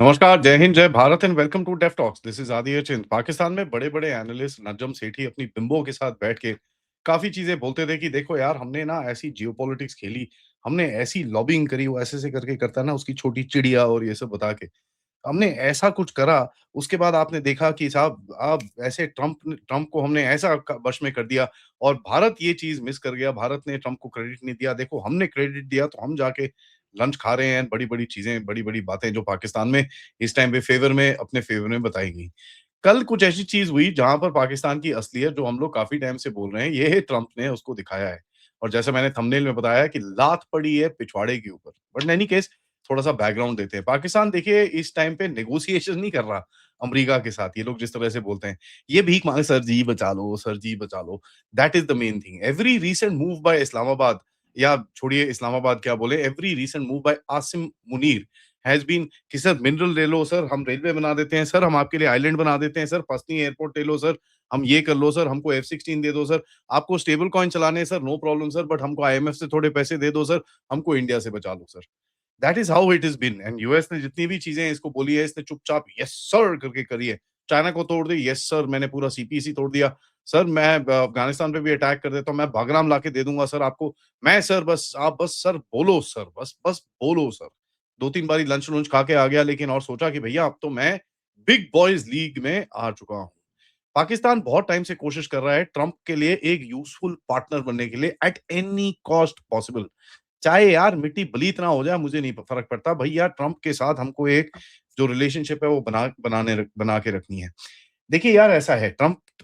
नमस्कार, जय हिंद, जय Bharat and welcome to def talks. This is Aditya Chint. Pakistan में बड़े-बड़े एनालिस्ट नजम सेठी अपनी बिंबों के साथ बैठ के काफ़ी चीज़ें बोलते थे कि देखो यार, हमने ना ऐसी जियोपॉलिटिक्स खेली, हमने ऐसी लॉबिंग करी, वो ऐसे-ऐसे करके करता है ना उसकी छोटी चिड़िया और ये सब बता के। हमने ऐसा कुछ करा, उसके बाद आपने देखा कि साहब अब ऐसे ट्रंप को हमने ऐसा क वश में कर दिया और भारत ये चीज़ मिस कर गया, भारत ने ट्रंप को क्रेडिट नहीं दिया। देखो हमने क्रेडिट दिया तो हम जाके लंच खा रहे हैं, बड़ी-बड़ी चीज़ें, बड़ी-बड़ी बातें जो पाकिस्तान में इस टाइम पे अपने फ़ेवर में बताई गई। कल कुछ ऐसी चीज़ हुई जहाँ पर पाकिस्तान की असलियत जो हम लोग काफ़ी टाइम से बोल रहे हैं, ये ट्रंप ने उसको दिखाया है। और जैसा मैंने थंबनेल में बताया कि लात पड़ी है पिछवाड़े के ऊपर। बट इन एनी केस थोड़ा-सा बैकग्राउंड देते हैं। पाकिस्तान देखिए इस टाइम पे नेगोशिएशन नहीं कर रहा अमेरिका के साथ, ये लोग जिस तरह से बोलते हैं। ये भीख माँगे सर जी बचा लो, सर जी बचा लो। That is the main thing. Every recent move by Islamabad या छोड़िए इस्लामाबाद क्या बोले, every recent move by Asim Munir has been कि सर मिनरल ले लो सर, हम रेलवे बना देते हैं सर, हम आपके लिए आइलैंड बना देते हैं सर, पसनी एयरपोर्ट ले लो सर, हम ये कर लो सर, हमको F-16 दे दो सर, आपको स्टेबल कॉइन चलाने हैं sir, no problem sir, but हमको IMF से थोड़े पैसे दे दो सर, हमको इंडिया से बचा लो sir. That is how it is been and US ने जितनी भी चीज़ें इसको बोली है, इसने चुपचाप यस सर करके करी है। चाइना को तोड़ दी, यस सर मैंने पूरा सीपीसी तोड़ दिया। सर मैं अफ़गानिस्तान पे भी अटैक कर देता हूँ, मैं बागराम लाके दे दूँगा सर आपको। मैं सर बस आप बस सर बोलो सर, बस बस बोलो सर। 2-3 बारी लंच-वंच खा के आ गया लेकिन और सोचा कि भैया अब तो मैं बिग बॉयज़ लीग में आ चुका हूँ। पाकिस्तान बहुत टाइम से कोशिश कर रहा है ट्रंप के लिए एक यूज़फुल पार्टनर बनने के लिए एट एनी कॉस्ट पॉसिबल। चाहे यार मिट्टी पलीत ना हो जाए मुझे नहीं फ़र्क पड़ता। भैया ट्रंप के साथ हमको एक जो रिलेशनशिप है वो बना के रखनी है। देखिए यार ऐसा है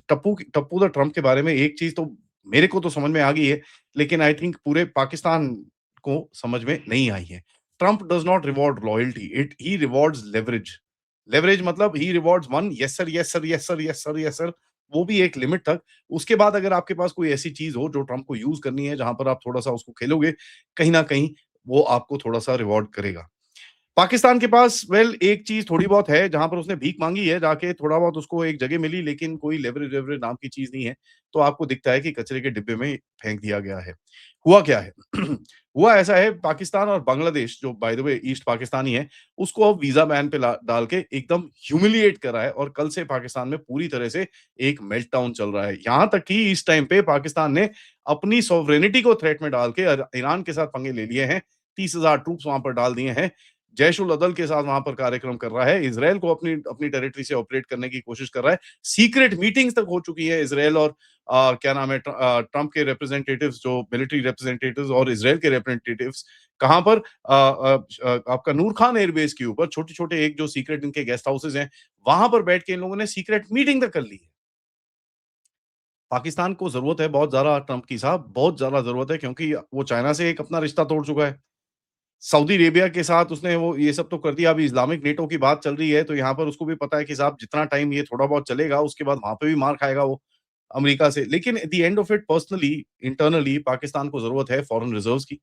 टप्पू द ट्रंप के बारे में एक चीज़ तो मेरे को तो समझ में आ गई है, लेकिन आई थिंक पूरे पाकिस्तान को समझ में नहीं आई है। Trump does not reward loyalty, it he rewards leverage. Leverage मतलब he rewards one yes sir, yes sir, yes sir, yes sir, yes sir, वो भी एक लिमिट तक। उसके बाद अगर आपके पास कोई ऐसी चीज़ हो जो ट्रंप को यूज़ करनी है, जहाँ पर आप थोड़ा-सा उसको खेलोगे, कहीं न कहीं वो आपको थोड़ा-सा रिवॉर्ड करेगा। पाकिस्तान के पास एक चीज़ थोड़ी बहुत है, जहाँ पर उसने भीख माँगी है, जाके थोड़ा बहुत उसको एक जगह मिली, लेकिन कोई लेवरेज-वेवरेज नाम की चीज़ नहीं है। तो आपको दिखता है कि कचरे के डिब्बे में फेंक दिया गया है। हुआ क्या है? हुआ ऐसा है, पाकिस्तान और बांग्लादेश जो by the way east Pakistan ही है, उसको अब वीज़ा बैन पे ला डाल के एकदम ह्यूमिलिएट करा है और कल से पाकिस्तान में पूरी तरह से एक मेल्टडाउन चल रहा है। यहाँ तक कि इस टाइम पे पाकिस्तान ने अपनी सॉवरेनिटी को थ्रेट में डाल के ईरान के साथ पंगे ले लिए हैं। 30,000 ट्रूप्स वहाँ पर डाल दिए हैं। जैश-उल-अदल के साथ वहाँ पर कार्यक्रम कर रहा है, इज़राइल को अपनी अपनी टेरिटरी से ऑपरेट करने की कोशिश कर रहा है। सीक्रेट मीटिंग्स तक हो चुकी है इज़राइल और क्या नाम है ट्रंप के रिप्रेजेंटेटिव्स जो मिलिट्री रिप्रेजेंटेटिव्स और इज़राइल के रिप्रेजेंटेटिव्स कहाँ पर आपका नूर खान एयरबेस के ऊपर छोटे-छोटे एक जो सीक्रेट इनके गेस्ट हाउसेज़ हैं, वहाँ पर बैठ के इन लोगों ने सीक्रेट मीटिंग तक कर ली है। पाकिस्तान को ज़रूरत है बहुत ज़्यादा ट्रंप की साहब, बहुत ज़्यादा ज़रूरत है क्योंकि वो चाइना से एक अपना रिश्ता तोड़ चुका है। सऊदी अरेबिया के साथ उसने वो ये सब तो कर दिया, अभी इस्लामिक नेटो की बात चल रही है, तो यहाँ पर उसको भी पता है कि साहब जितना टाइम ये थोड़ा बहुत चलेगा, उसके बाद वहाँ पे भी मार खाएगा वो अमेरिका से। लेकिन eight the end of it personally, internally Pakistan को ज़रूरत है फॉरेन रिज़र्व्स की,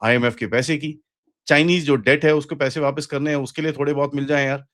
आईएमएफ के पैसे की, चाइनीज़ जो डेट है उसके पैसे वापस करने हैं, उसके लिए थोड़े बहुत मिल जाएँ यार।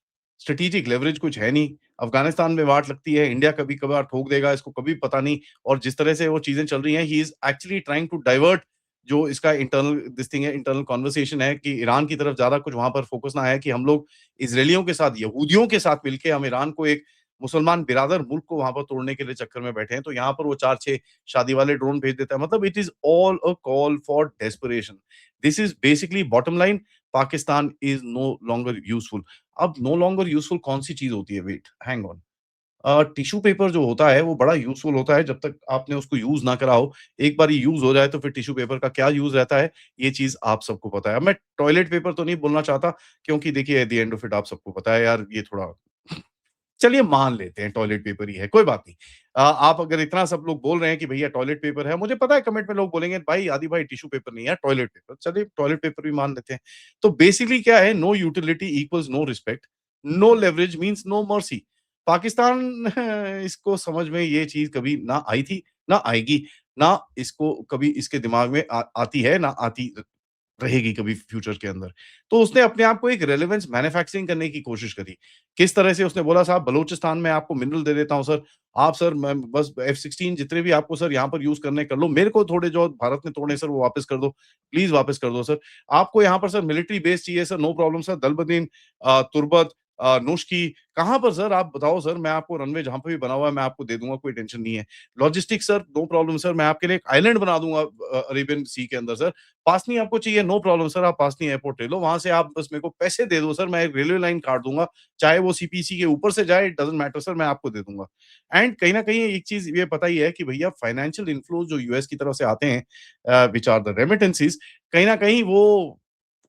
स्ट्रैटेजिक लेवरेज कुछ है नहीं, अफ़गानिस्तान में वाट लगती है, इंडिया कभी-कभार ठोक देगा, इसको कभी पता नहीं और जिस तरह से वो चीज़ें चल रही हैं, he is actually trying to divert जो इसका इंटरनल दिस थिंग है, इंटरनल कन्वर्सेशन है कि ईरान की तरफ ज़्यादा कुछ वहाँ पर फ़ोकस ना आए कि हम लोग इज़राइलियों के साथ, यहूदियों के साथ मिलके हम ईरान को एक मुसलमान बिरादर मुल्क को वहाँ पर तोड़ने के लिए चक्कर में बैठे हैं, तो यहाँ पर वो 4-6 शादी वाले ड्रोन भेज देता है। मतलब it is all a call for desperation. This is basically bottom line Pakistan is no longer useful. अब नो लॉन्गर यूज़फुल कौन-सी चीज़ होती है? Wait, hang on. Tissue paper जो होता है वो बड़ा यूज़फुल होता है जब तक आपने उसको यूज़ ना करा हो। एक बार ये यूज़ हो जाए तो फिर टिश्यू पेपर का क्या यूज़ रहता है, ये चीज़ आप सबको पता है। अब मैं टॉयलेट पेपर तो नहीं बोलना चाहता क्योंकि देखिए eight the end of it आप सबको पता है यार ये थोड़ा चलिए मान लेते हैं टॉयलेट पेपर ही है, कोई बात नहीं। आप अगर इतना सब लोग बोल रहे हैं कि भैया टॉयलेट पेपर है, मुझे पता है कमेंट में लोग बोलेंगे भाई आदि भाई टिश्यू पेपर नहीं है, टॉयलेट पेपर। चलिए टॉयलेट पेपर भी मान लेते हैं। तो बेसिकली क्या है no utility equals no respect, no leverage means no mercy. Pakistan इसको समझ में ये चीज़ कभी ना आई थी, ना आएगी, ना इसको कभी इसके दिमाग में आती है, ना आती रहेगी कभी फ्यूचर के अंदर। तो उसने अपने आप को एक रेलेवेंस मैन्युफैक्चरिंग करने की कोशिश करी। किस तरह से उसने बोला साहब बलूचिस्तान में आपको मिनरल दे देता हूँ सर। आप सर मैं बस F-16 जितने भी आपको सर यहाँ पर यूज़ करने कर लो। मेरे को थोड़े जो भारत ने तोड़े सर वो वापस कर दो। प्लीज़ वापस कर दो सर। आपको यहाँ पर सर मिलिट्री बेस चाहिए sir no problem sir. दलबदीन Turbat नूशकी कहाँ पर सर आप बताओ सर मैं आपको रनवे जहाँ पे भी बना हुआ है मैं आपको दे दूँगा कोई टेंशन नहीं है। Logistics sir no problem sir मैं आपके लिए एक आइलैंड बना दूँगा अरेबियन सी के अंदर सर। पासनी आपको चाहिए नो प्रॉब्लम सर आप पासनी एयरपोर्ट ले लो वहां से आप बस मेरे को पैसे दे दो सर मैं एक रेलवे लाइन काट दूंगा चाहे वो सीपीसी के ऊपर से जाए इट डजंट मैटर सर मैं आपको दे दूंगा एंड कहीं ना कहीं एक चीज ये पता ही है कि भैया फाइनेंशियल इन्फ्लोज जो यूएस की तरफ से आते हैं विच आर द रेमिटेंसीज कहीं ना कहीं वो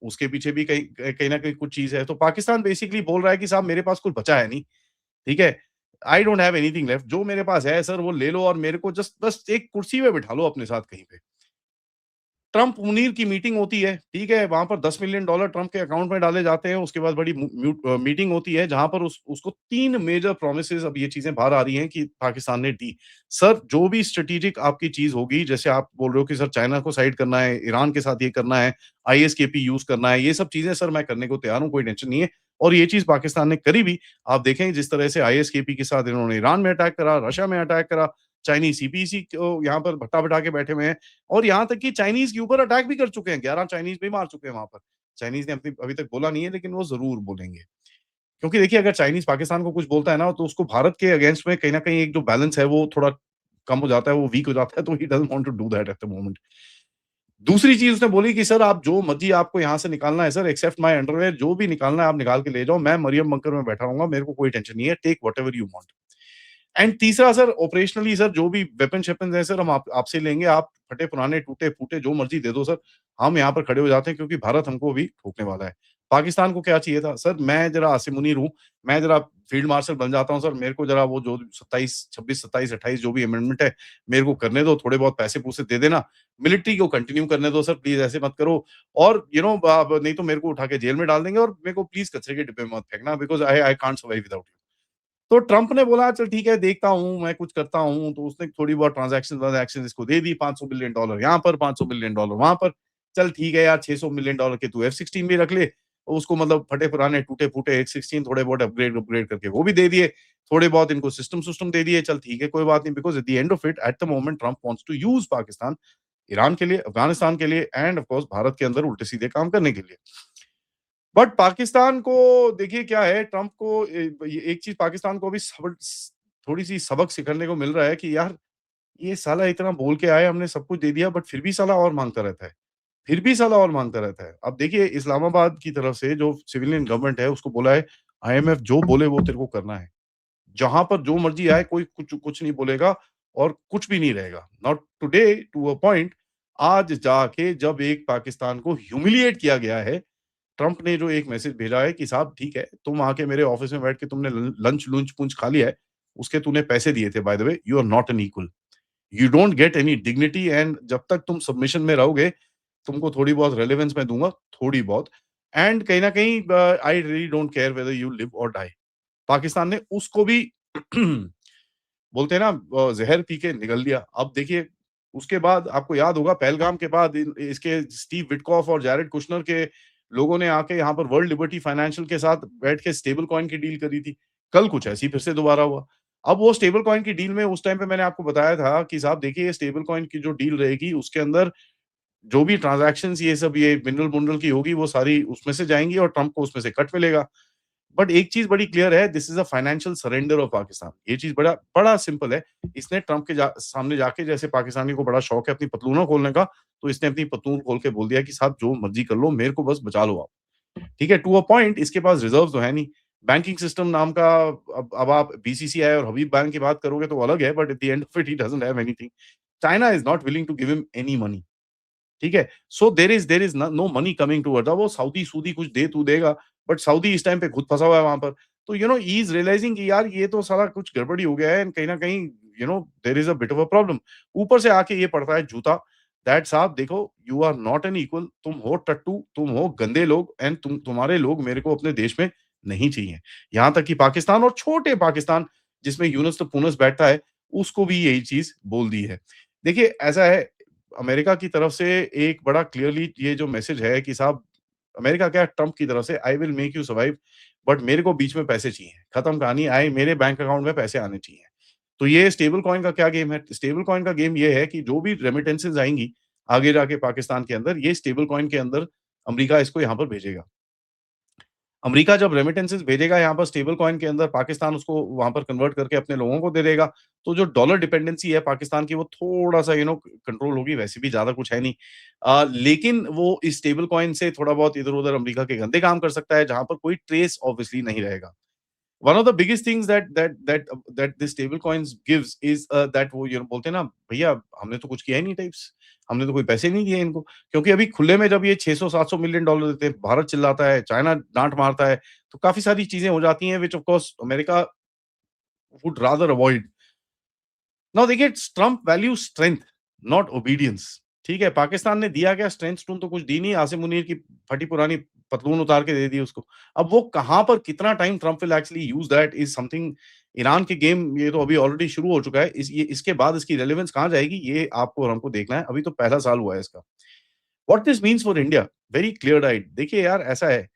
उसके पीछे भी कहीं कहीं ना कहीं कुछ चीज है तो पाकिस्तान बेसिकली बोल रहा है कि साहब मेरे पास कुछ बचा है नहीं ठीक है I don't have anything left जो मेरे पास है सर वो ले लो और मेरे को जस्ट बस एक कुर्सी पे बिठा लो अपने साथ कहीं पे ट्रम्प मुनीर की मीटिंग होती है, ठीक है? वहाँ पर $10 मिलियन ट्रम्प के अकाउंट में डाले जाते हैं, उसके बाद बड़ी मीटिंग होती है जहाँ पर उस उसको 3 मेजर प्रॉमिसेस अब ये चीज़ें बाहर आ रही हैं कि पाकिस्तान ने दी। सर, जो भी स्ट्रैटेजिक आपकी चीज़ होगी, जैसे आप बोल रहे हो कि सर चाइना को साइड करना है, ईरान के साथ ये करना है, आईएसकेपी यूज़ करना है, ये सब चीज़ें सर मैं करने को तैयार हूँ, कोई टेंशन नहीं है। और ये चीज़ पाकिस्तान ने करी भी। आप देखें जिस तरह से आईएसकेपी के साथ इन्होंने ईरान में अटैक करा, रशिया में अटैक करा, चाइनीज़ सीपीसी को यहाँ पर भट्टा बिठा के बैठे हुए हैं। और यहाँ तक कि चाइनीज़ के ऊपर अटैक भी कर चुके हैं, 11 चाइनीज़ भी मार चुके हैं वहाँ पर। चाइनीज़ ने अपनी अभी तक बोला नहीं है लेकिन वो ज़रूर बोलेंगे। क्योंकि देखिए अगर चाइनीज़ पाकिस्तान को कुछ बोलता है ना तो उसको भारत के अगेंस्ट में कहीं न कहीं एक जो बैलेंस है वो थोड़ा कम हो जाता है, वो वीक हो जाता है तो he doesn't want to do that at the moment. दूसरी चीज़ उसने बोली कि सर आप जो मर्ज़ी आपको यहाँ से निकालना है सर एक्सेप्ट माय अंडरवियर जो भी निकालना है आप निकाल के ले जाओ, मैं मरियम बंकर में बैठा रहूँगा, मेरे को कोई टेंशन नहीं है, take whatever you want. And तीसरा सर ऑपरेशनली सर जो भी वेपन-शेपन्स हैं सर हम आप आपसे लेंगे, आप फटे-पुराने, टूटे-फूटे जो मर्ज़ी दे दो सर, हम यहाँ पर खड़े हो जाते हैं क्योंकि भारत हमको अभी ठोकने वाला है। पाकिस्तान को क्या चाहिए था? सर मैं ज़रा आसिम मुनीर हूँ, मैं ज़रा फील्ड मार्शल बन जाता हूँ सर, मेरे को ज़रा वो जो 27 26, 27, 28 जो भी अमेंडमेंट है, मेरे को करने दो, थोड़े बहुत पैसे-पूसे दे देना। मिलिट्री को कंटिन्यू करने दो सर, प्लीज़ ऐसे मत करो और यू नो ब नहीं तो मेरे को उठा के जेल में डाल देंगे और मेरे को प्लीज़ कचरे के डिब्बे में मत फेंकना because I can't survive without you. तो ट्रम्प ने बोला चल ठीक है देखता हूँ, मैं कुछ करता हूँ, तो उसने थोड़ी बहुत ट्रांज़ैक्शन इसको दे दी $500 बिलियन यहाँ पर, $500 बिलियन वहाँ पर। चल ठीक है यार $600 मिलियन के तू F-16 भी रख ले, उसको मतलब फटे-पुराने, टूटे-फूटे F-16 थोड़े बहुत अपग्रेड करके वो भी दे दिए। थोड़े बहुत इनको सिस्टम दे दिए, चल ठीक है कोई बात नहीं because at the end of it at the moment Trump wants to use Pakistan, Iran के लिए, अफ़गानिस्तान के लिए एंड ऑफ कोर्स भारत के अंदर उल्टे-सीधे काम करने के लिए। बट पाकिस्तान को देखिए क्या है ट्रम्प को ये एक चीज़ पाकिस्तान को अभी थोड़ी-सी सबक सिखाने को मिल रहा है कि यार ये साला इतना बोल के आया हमने सब कुछ दे दिया बट फिर भी साला और माँगता रहता है। फिर भी साला और माँगता रहता है। अब देखिए इस्लामाबाद की तरफ से जो सिविलियन गवर्नमेंट है उसको बोला है आईएमएफ जो बोले वो तेरे को करना है। जहाँ पर जो मर्ज़ी आए कोई कुछ कुछ नहीं बोलेगा और कुछ भी नहीं रहेगा। Not today to a point आज जाके जब एक पाकिस्तान को ह्यूमिलिएट किया गया है ट्रम्प ने जो एक मैसेज भेजा है कि साहब ठीक है, तुम आके मेरे ऑफिस में बैठ के तुमने लंच पुंच खा लिया है, उसके तूने पैसे दिए थे by the way, you are not an equal. You don't get any dignity and जब तक तुम सबमिशन में रहोगे, तुमको थोड़ी बहुत रेलेवेंस मैं दूँगा, थोड़ी बहुत एंड कहीं न कहीं I really don't care whether you live और डाई। पाकिस्तान ने उसको भी बोलते हैं ना ज़हर पी के निगल लिया। अब देखिए, उसके बाद आपको याद होगा पहलगाम के बाद इन इसके स्टीव विटकॉफ और जैरेड कुशनर के लोगों ने आके यहाँ पर वर्ल्ड लिबर्टी फाइनेंशियल के साथ बैठ के स्टेबल कॉइन की डील करी थी। कल कुछ ऐसी फिर से दोबारा हुआ। अब वो स्टेबल कॉइन की डील में उस टाइम पे मैंने आपको बताया था कि साहब देखिए ये स्टेबल कॉइन की जो डील रहेगी उसके अंदर जो भी ट्रांज़ैक्शंस ये सब ये मिनरल-मुनरल की होगी वो सारी उसमें से जाएँगी और ट्रम्प को उसमें से कट मिलेगा। बट एक चीज़ बड़ी क्लियर है this is a financial surrender of Pakistan. ये चीज़ बड़ा बड़ा सिंपल है। इसने ट्रम्प के सामने जाके जैसे पाकिस्तानी को बड़ा शौक है अपनी पतलूनें खोलने का, तो इसने अपनी पतलून खोल के बोल दिया कि साहब जो मर्ज़ी कर लो, मेरे को बस बचा लो आप। ठीक है? टू अ पॉइंट इसके पास रिज़र्व्स तो है नहीं। बैंकिंग सिस्टम नाम का अब आप बीसीसीआई और हबीब बैंक की बात करोगे तो वो अलग है but at the end of it he doesn't have anything. China is not willing to give him any money. ठीक है? So there is no money coming towards अब वो सऊदी-सूदी कुछ दे तू देगा, बट सऊदी इस टाइम पे खुद फँसा हुआ है वहाँ पर। तो you know he is realising कि यार ये तो साला कुछ गड़बड़ी हो गया है एंड कहीं न कहीं you know there is a bit of a problem. ऊपर से आके ये पड़ता है जूता दैट साहब देखो you are not an equal तुम हो टट्टू, तुम हो गंदे लोग एंड तुम्हारे लोग मेरे को अपने देश में नहीं चाहिए। यहाँ तक कि पाकिस्तान और छोटे पाकिस्तान जिसमें यूनुस तो पूनस बैठता है, उसको भी यही चीज़ बोल दी है। देखिए ऐसा है अमेरिका की तरफ से एक बड़ा क्लियरली ये जो मैसेज है कि साहब अमेरिका क्या ट्रम्प की तरफ से I will make you survive but मेरे को बीच में पैसे चाहिए। खत्म कहानी आए मेरे बैंक अकाउंट में पैसे आने चाहिए। तो ये स्टेबल कॉइन का क्या गेम है? स्टेबल कॉइन का गेम ये है कि जो भी रेमिटेंसेस आएँगी आगे जाके पाकिस्तान के अंदर, ये स्टेबल कॉइन के अंदर अमेरिका इसको यहाँ पर भेजेगा। अमेरिका जब रेमिटेंसेस भेजेगा यहाँ पर स्टेबल कॉइन के अंदर, पाकिस्तान उसको वहाँ पर कन्वर्ट करके अपने लोगों को दे देगा। तो जो डॉलर डिपेंडेंसी है पाकिस्तान की वो थोड़ा-सा कंट्रोल होगी, वैसे भी ज़्यादा कुछ है नहीं। लेकिन वो इस स्टेबल कॉइन से थोड़ा बहुत इधर-उधर अमेरिका के गंदे काम कर सकता है, जहाँ पर कोई ट्रेस ऑब्वियसली नहीं रहेगा। One of the biggest things that this stable coins gives is that वो बोलते हैं ना भैया हमने तो कुछ किया ही नहीं टाइप्स, हमने तो कोई पैसे नहीं दिए इनको। क्योंकि अभी खुले में जब ये 600-700 मिलियन डॉलर देते हैं, भारत चिल्लाता है, चाइना डाँट मारता है, तो काफ़ी सारी चीज़ें हो जाती हैं which of course America would rather avoid. Now देखिए Trump value strength not obedience. ठीक है, पाकिस्तान ने दिया क्या? स्ट्रेंथ तो कुछ दी नहीं, आसिम मुनीर की फटी पुरानी पतलून उतार के दे दी उसको। अब वो कहाँ पर कितना time Trump will actually use that is something. Iran के गेम ये तो अभी ऑलरेडी शुरू हो चुका है। इसके बाद इसकी रेलेवेंस कहाँ जाएगी ये आपको और हमको देखना है। अभी तो पहला साल हुआ है इसका। What this means for India? Very clear eyed. देखिए यार ऐसा है,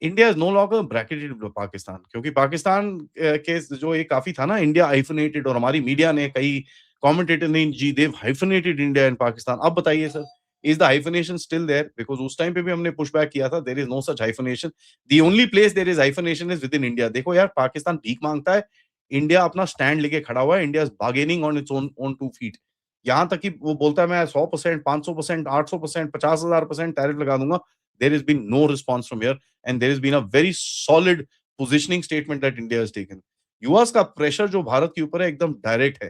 India is no longer bracketed with Pakistan, क्योंकि पाकिस्तान के जो ये काफ़ी था ना इंडिया हाइफेनेटेड, और हमारी मीडिया ने कई कमेंटेटर ने जी देव हाइफेनेटेड इंडिया एंड पाकिस्तान। अब बताइए sir, is the hyphenation still there? Because उस टाइम पे भी हमने पुश बैक किया था, there is no such hyphenation. The only place there is hyphenation is within India. देखो यार पाकिस्तान भीख माँगता है, इंडिया अपना स्टैंड लेके खड़ा हुआ है, India is bargaining on its own own 2 feet. यहाँ तक कि वो बोलता है मैं 100%, 500%, 800%, 50,000% टैरिफ लगा दूँगा। There has been no response from here and there has been a very solid positioning statement that India has taken. US का प्रेशर जो भारत के ऊपर है एकदम डायरेक्ट है,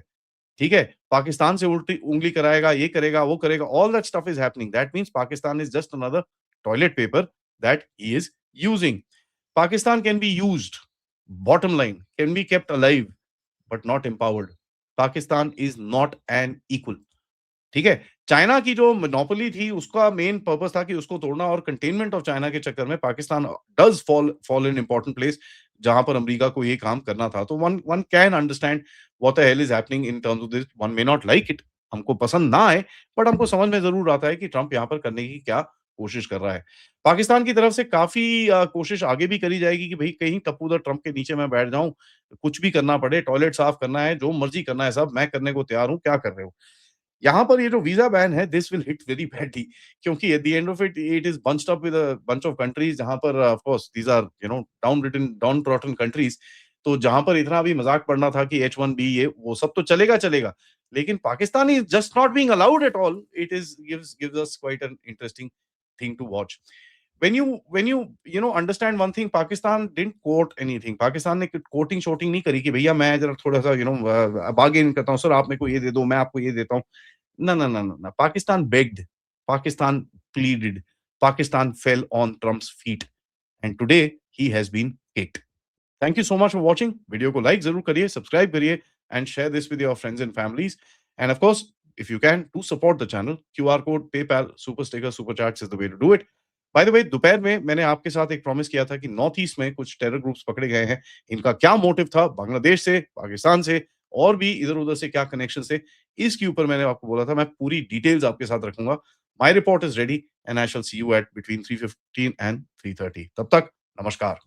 ठीक है? पाकिस्तान से उल्टी उंगली कराएगा, ये करेगा, वो करेगा, all that stuff is happening. That means Pakistan is just another toilet paper that he is using. Pakistan can be used, bottom line, can be kept alive, but not empowered. Pakistan is not an equal. ठीक है? China की जो monopoly थी उसका main purpose था कि उसको तोड़ना, और कंटेनमेंट ऑफ चाइना के चक्कर में Pakistan does fall in important place जहाँ पर अमेरिका को ये काम करना था। तो one one can understand what the hell is happening in terms of this. One may not like it, हमको पसंद ना आए, बट हमको समझ में ज़रूर आता है कि ट्रम्प यहाँ पर करने की क्या कोशिश कर रहा है। पाकिस्तान की तरफ से काफ़ी कोशिश आगे भी करी जाएगी कि भई कहीं टप्पू द ट्रम्प के नीचे मैं बैठ जाऊँ, कुछ भी करना पड़े, टॉयलेट साफ करना है, जो मर्ज़ी करना है साहब मैं करने को तैयार हूँ, क्या कर रहे हो? यहाँ पर ये जो वीज़ा बैन है this will hit very badly, क्योंकि at the end of it it is bunched up with a bunch of countries जहाँ पर of course these are downtrodden countries. तो जहाँ पर इतना भी मज़ाक पड़ना था कि H-1B ये वो सब तो चलेगा, चलेगा। लेकिन Pakistan is just not being allowed at all. It is gives us quite an interesting thing to watch. When you understand one thing, Pakistan didn't quote anything. Pakistan ने कोटिंग शोटिंग नहीं करी कि भैया मैं जरा थोड़ा-सा बार्गेन करता हूँ, सर आप मेरे को ये दे दो, मैं आपको ये देता हूँ। No, no, no, no, no. Pakistan begged. Pakistan pleaded. Pakistan fell on Trump's feet. And today he has been kicked. Thank you so much for watching. Video को लाइक जरूर करिए, सब्सक्राइब करिए and share this with your friends and families. And of course, if you can, to support the channel, QR code, PayPal, Super Sticker, Super Chats is the way to do it. Bye the वे दोपहर में मैंने आपके साथ एक promise किया था कि north east में कुछ टेरर ग्रुप्स पकड़े गए हैं। इनका क्या मोटिव था, बांग्लादेश से, पाकिस्तान से और भी इधर-उधर से क्या कनेक्शन थे, इसके ऊपर मैंने आपको बोला था मैं पूरी डिटेल्स आपके साथ रखूँगा। My report is ready and I shall see you at between 3:15 and 3:30। तब तक नमस्कार।